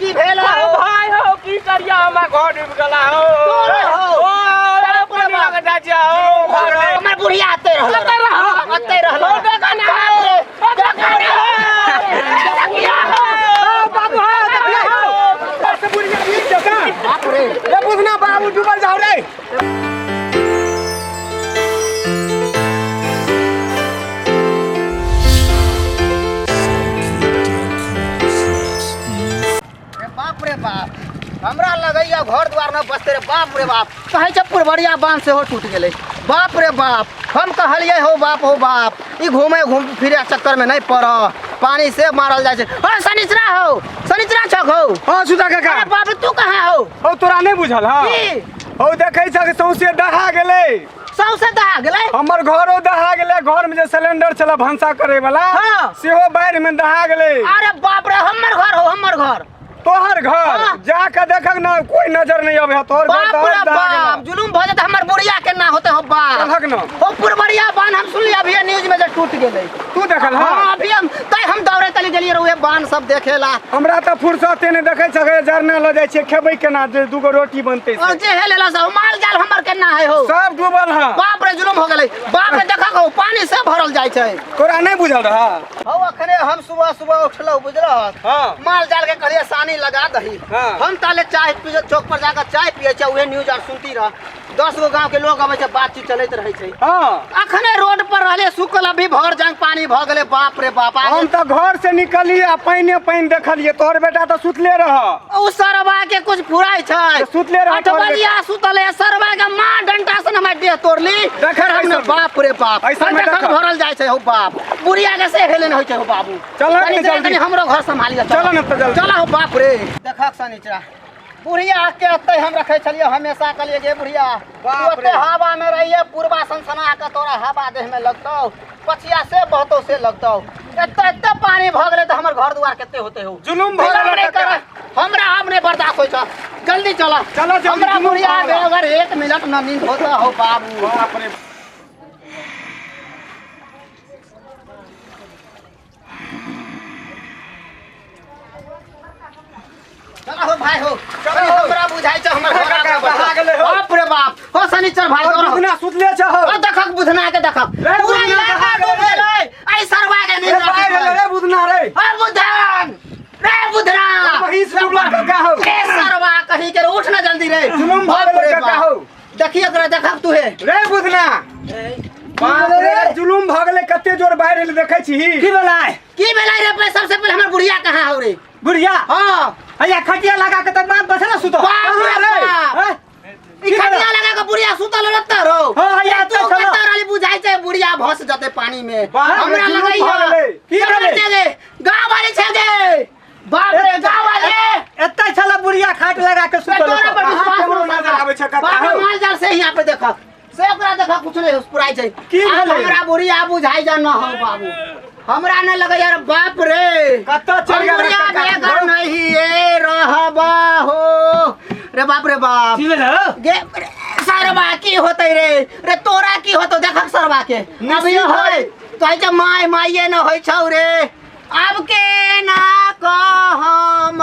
की भेला भाई हो की करिया हमरा घर डूब गेला हो तोरे हो ओ पानी लगा जा जाओ हमर बुढ़िया आते रहल देखा ना बाबू हां से बुढ़िया भी देखा बाप रे ए बुझना बाबू डूबल जाओ रे बाप रे बाप हमरा लगैया घर द्वार में बसते रे बाप रे बाप कहे छ पुरबड़िया बांध से हो टूट गेले बाप रे बाप हम कहलिए हो बाप ई घूम फिरे चक्कर में नहीं पड़ पानी से मारल जाए ओ शनिचरा छक हो हां सुधा काका अरे बाप तू कहां हो तोरा नहीं बुझल हां हो देखै छ कि सौसे दहा गेलै सौसे दहा गेलै हमर घरो दहा गेलै घर में जे सिलेंडर चला भंसा करे वाला सेहो बाढ़ में दहा गेलै अरे बाप रे हमर घर तोहर घर जाके देखक ना कोई नजर नहीं आवे तोहर घर बाप रे बाप जुलुम भ जात हमर बुढ़िया के ना होते हो बाप देखक ना हो पुरबड़िया बांध हम सुनलिए अभी न्यूज में जे टूट गेलै तू देखल हां अभी हम दौड़े चली गेलिए रे बांध सब देखेला हमरा त फुर्सते ने देखै छके जरना ल जाय छै खेबै केना जे दूगो रोटी बनतै और जे हेलेला सब माल जाल हमर केना है हो सब डूबल हां बाप रे जुलुम हो गेलै बाप रे देखक हो पानी से भरल जाय छै तोरा नहीं बुझल रहा हो अखने हम सुबह उठलौ बुझलह हां माल जाल के कहलिए सानी लगा दही हम ताले चाय पिए चौक पर जाकर चाय पिए छै उहे न्यूज आर सुनती रह 10 गो गांव के लोग आबै छै बातचीत चलैत रहै छै हां अखने रोड पर रहले सुकल अभी भर जांग पानी भ गेले बाप रे बाप हम त घर से निकलिए आ पानी देखलिए तोहर बेटा त सुतले रह उ सरवा के कुछ फुराई छै सुतले रह बलिया सुतले सरवा के मां डंटा से हमर देह तोड़ली देख बाप रे बाप ऐसा भरल जाय छै हो बाप बुढ़िया के से हेले न होय छै हो बाबू चल जल्दी हमरो घर संभालिए चल न त जल्दी चल हो बाप रे देखक सनीचरा बुढ़िया के अत्ते हम रखे छलिए हमेशा कहलिए गे बुढ़िया बाप रे हवा में रहिए पूर्वा सनसना के तोरा हवा देह में लगतौ पछिया से बहतो से लगतौ एत्ते पानी भ गेले त हमर घर दुआर केते होते हो जुलुम भ गेले हमरा अब नहीं बर्दाश्त होय छ जल्दी चल हमरा बुढ़िया अगर 1 मिनट न नींद होता हो बाबू बाप रे चला हो भाई हो हमरा बुझाई छ हमर घर दहा गेले हो बाप रे बाप हो शनिचर भाई बुधना सुतले छ हो देखक बुधना के देखक पूरा इलाका डूब गेलै आई सरवा के नींद रे बुधना रे बुधना वही सुबला का हो ए सरवा कहीं के उठ ना जल्दी रे जुलुम भ गेले का हो देखिए तोरा देखक तू है रे बुधना बाप रे जुलुम भ गेले कते जोर बाहर ले देखै छी की भेलै रे सबसे पहले हमर बुढ़िया कहां हो रे बुढ़िया हां अया खटिया लगा के त मां बसला सुतो बाप रे ई खटिया लगा के बुढ़िया सुतल रहत रो हां या तो कतराली बुझाई छै बुढ़िया भस जते पानी में हमरा लगैया की भेलै गांव वाले छै गे बाप रे गांव वाले एत्ते छला बुढ़िया खाट लगा के सुतल तोरा पर विश्वास नजर आबै छै कता बाप माल जाल से यहां पे देखा से ओकरा देखा कुछ नहीं पुराई छै की भेलै हमरा बुढ़िया बुझाई जा न हो बाबू हमरा न लगे यार बाप रे कत्ता चल बुढ़िया बेगर नहीं ए रहबा हो रे बाप की भेलै गे सरवा की होतै रे तोरा की होतो देखक सरवा के अभी होय कहै छ माइये न होय छौ रे अब के ना कहम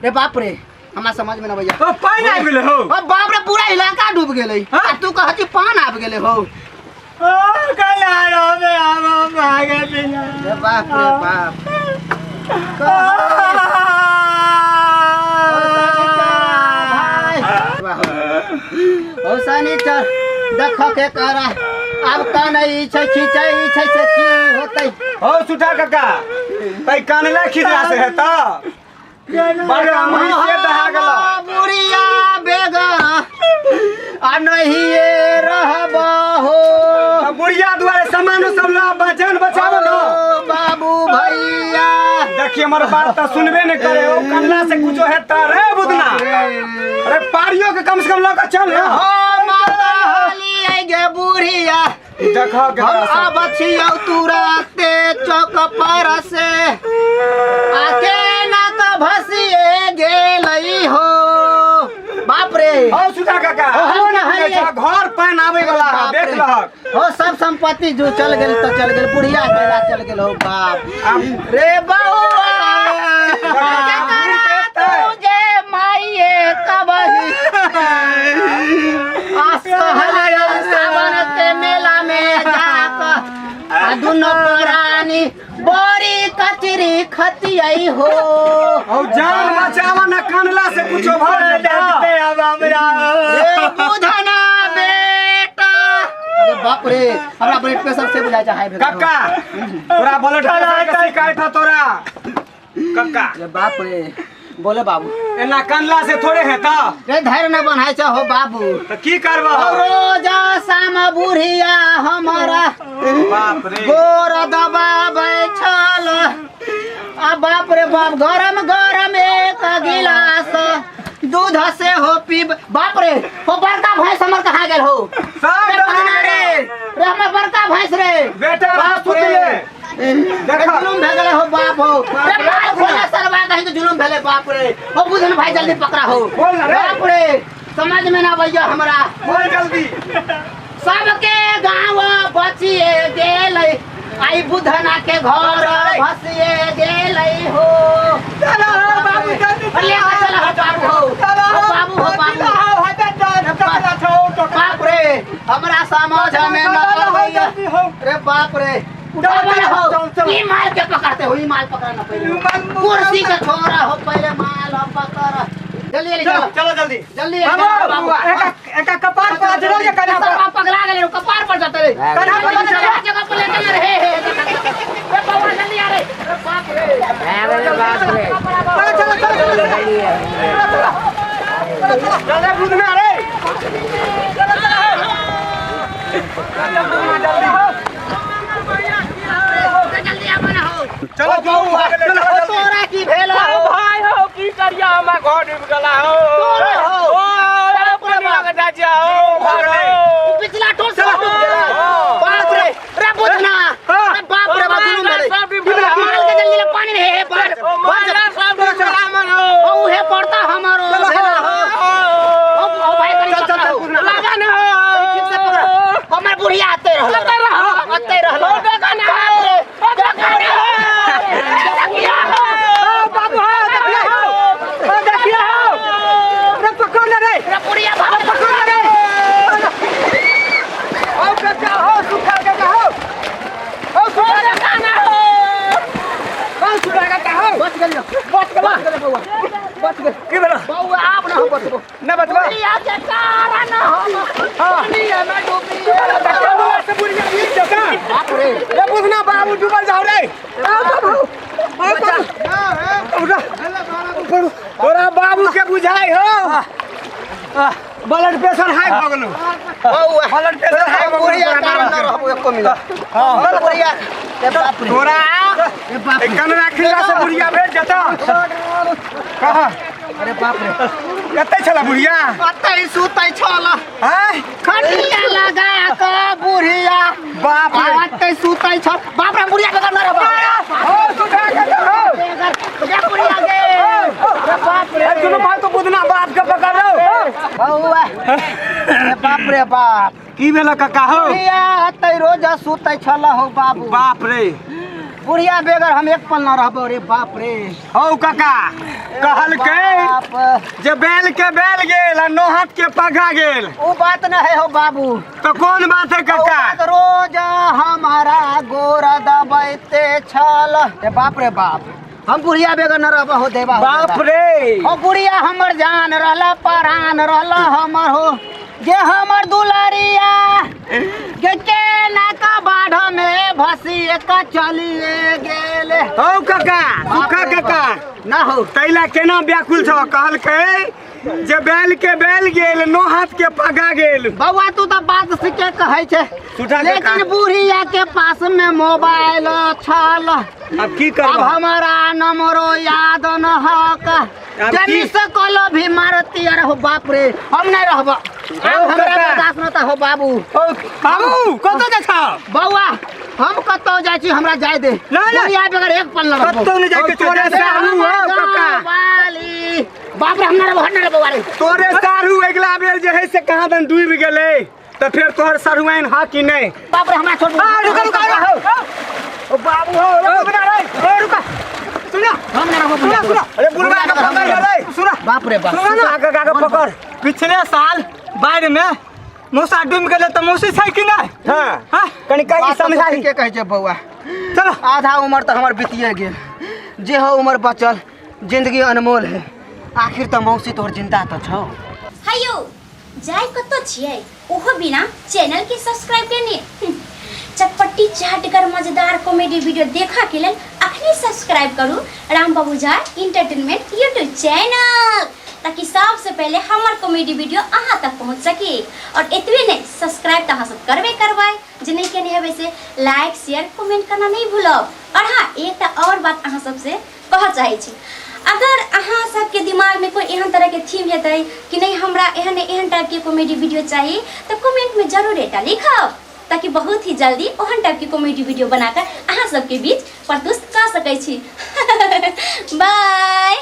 रे बाप रे हमरा समझ में न भैया तो पानी आ गेले हो अब बाप रे पूरा इलाका डूब गेलै तू कहत छी पान आब गेले हो ओ कला रे हम भागे बिना रे बाप ओ शनिचर देख के करा अब कानई छै खींचै छै से की होतै हो सुठा काका तै कानला खिजला से है त बड़ा मुई से दहा गेला बुढ़िया बेगा आ नहीं रहबा हो बुढ़िया दुआरे सामान सब ला बचन बचाओ न बाबू भैया देखिए हमर बात त सुनबे न करे ओ कन्ना से कुछो हेता रे बुदना अरे पारियो के कम से कम लगा चल ना हो माता हाली आई गे बुढ़िया देखा के अब छियौ तुरते चौक पर से आके ना तो भसिए गेलई हो बाप रे हो सुधा काका हो ना है घर पान आवे वाला है देख लहक हो सब संपत्ति जो चल गेल तो चल गेल बुढ़िया बेला चल गेल हो बाप रे बउआ कनला से कुछ भरे देखते अब हमरा रे बुधना बेटा अरे बाप रे हमरा ब्लड प्रेशर से बुझाय है कक्का तोरा ब्लड प्रेशर का शिकायत है तोरा कक्का अरे बाप रे बोले बाबू एना कनला से थोड़े है ता रे धैर्य न बनाय छ हो बाबू तो की करबो रोजा शाम बुढ़िया हमारा बाप रे गोर दबाबै छल आ बाप रे बाप गरम गरम एक गिलास दूध से हो पीब बाप रे हो बड़का भैंस हमर कहाँ गेल हो रे हमर बड़का भैंस रे बेटा बाप रे जुलुम भे गेले हो बाप हो रे बाप खोला सरवा कहीं तो जुलुम भेले बाप रे हो बुधन भाई जल्दी पकड़ा हो बाप रे समझ में ना भैया हमरा बोल जल्दी सबके गाँव बचिए गेल आई बुधना के घर भसिए गेल हो चलो बाबू जल्दी चलो बाबू हो बाबू हो बाबू बाप रे हमरा समझ में न आवे रे बाप रे ई माल के पकड़ते हो ई माल पकड़ना पहले कुर्सी के छोरा हो पहले माल हो पकड़ जल्दी चलो चलो जल्दी जल्दी बाबू एक कपार पर अजरो के कना पर पगला गेले कपार पर जाते रे कना पर जगह पर ले चल रे रे बाबू जल्दी आ रे बाप रे अरे बाप रे चलो चलो चलो बुध में रे जल्दी आ बना हो चलो चलो तोरा की भेला हो भाई हो की करिया हमा घर डूब गला हो तोरा हो ओ पानी लगा जा हो भागले पिछला टोल से डूब गेला बाप रे रे बुधना रे बाप रे बाप डूब माल के जल्दी ले पानी है बाहर माला सब सलाम हो ओ है पड़ता हमारो भेला हो ओ भाई करी चल लगा न हो ठीक से पकड़ हमर बुढ़िया आते रहल देखा ना देखिया बाबू हो देखिए हो रे पकड़ रे रे बुढ़िया भाग पकड़ रे आओ कच्चा हो सुखा के हो ओ सुखा देखा ना हो कौन सुखा के हो बच गेल बउआ बच गेल की भेला बउआ आप ना हो बचबो ना बचबा बुढ़िया के कारण हो हां बुढ़िया में डूबी से बुढ़िया भी जका बाप रे रे बुधना बाबू डूबल जाओ रे आओ बाबू आओ बाबू तोरा बाबू के बुझाई हो ब्लड प्रेशर हाई भ गेलो बउआ ब्लड प्रेशर हाई भ बुढ़िया कारण न रहबो एको मिनट हां बुढ़िया रे बाप रे तोरा रे बाप रे कनरा खिला से बुढ़िया भेट जता कहा अरे बाप रे कते छला बुढ़िया कतई सुतई छला हैं खटिया लगा के बुढ़िया बाप रे कतई सुतई छ बाप रे बुढ़िया के न रहबो हो सुखा के हो रे बुढ़िया के रे बाप रे दोनों भाई तो बुधना बाप के पकड़ लो बउआ रे बाप रे बाप की भेला काका हो बुढ़िया अतई रोज सुतई छला हो बाबू बाप रे बुढ़िया बेगर हम एक पल न रहबो रे बाप रे हो काका कहल के बाप जे बैल के बैल गेल आ नो हाथ के पगा गेल वो बात न है हो बाबू तो कौन बात है वो काका बात रोज हमारा गोर दबाइते छल रे बाप हम बुढ़िया बेगर न रहबो हो देवा हो बाप रे हो बुढ़िया हमर जान रहला परान रहला हमर हो जे हमर दुलारिया के ना का बाढ़ में भसिए का चलिए गेले हो काका सुखा काका ना हो तैला केना व्याकुल छ कहल के जे बैल के बैल गेल नो हाथ के पगा गेल बउआ तू तो बात सीखे कहे छे सुधा लेकिन बुढ़िया के पास में मोबाइल छल अब की अब करबा हमारा नंबरो याद न हक अब की? जनी से कलो भी मारती अरे हो बाप रे हम नहीं रहबो हमरा काका। बर्दाश्त न त हो बाबू बाबू कत जा छ बउआ हम कतो जाय छी हमरा जाय दे ना। बुढ़िया बेगर एक पल न रहबो कतौ नहीं जाके तोरे साहू हो काका वाली बाप रे हमरा रहबो न रहबो रे तोरे साहू अगला बेर जे है से कहां दन डूब गेले तो फिर तोहर सरवाइन हा कि नहीं बाप रे हमरा छोड़ रुका ओ बाबू हो रुका रे रुका सुना हम न रहबो सुना अरे बुढ़वा का पकड़ रे सुना बाप रे बाप सुना ना काका का पकड़ पिछले साल बाढ़ में मौसा डूब गेले तो मौसी छै कि नहीं हां हां कनी कहीं समझाई के कहे छे बउआ चलो आधा उम्र तो हमार बीतिए गेल जे हो उम्र बचल जिंदगी अनमोल है आखिर त मौसी तोहर जिंदा त छौ। हायो जाय कतो छियै ओहो बिना चैनल के सब्सक्राइब करने चटपटी चाटगर मजेदार कॉमेडी वीडियो देखा के लेल अखनी सब्सक्राइब करू राम बाबू झा इंटरटेनमेंट यूट्यूब चैनल, ताकि सबसे पहले हमार कॉमेडी वीडियो अहाँ तक पहुँच सके। और इतने नहीं सब्सक्राइब तो अहाँ सब करबे करवाए, जे नहीं केने हेबे से लाइक शेयर कमेंट करना नहीं भूलब। और हाँ एक और बात अहाँ सबसे कह चाहे छी, अगर अहाँ सबके दिमाग में कोई एहन तरह के थीम हेतै कि नहीं हमरा एहन टाइप के कॉमेडी वीडियो चाहिए तो कमेंट में जरूर एटा लिखब, ताकि बहुत ही जल्दी ओहन टाइप की कॉमेडी वीडियो बनाकर अहाँ सबके बीच प्रस्तुत कर सकै छी। बाय।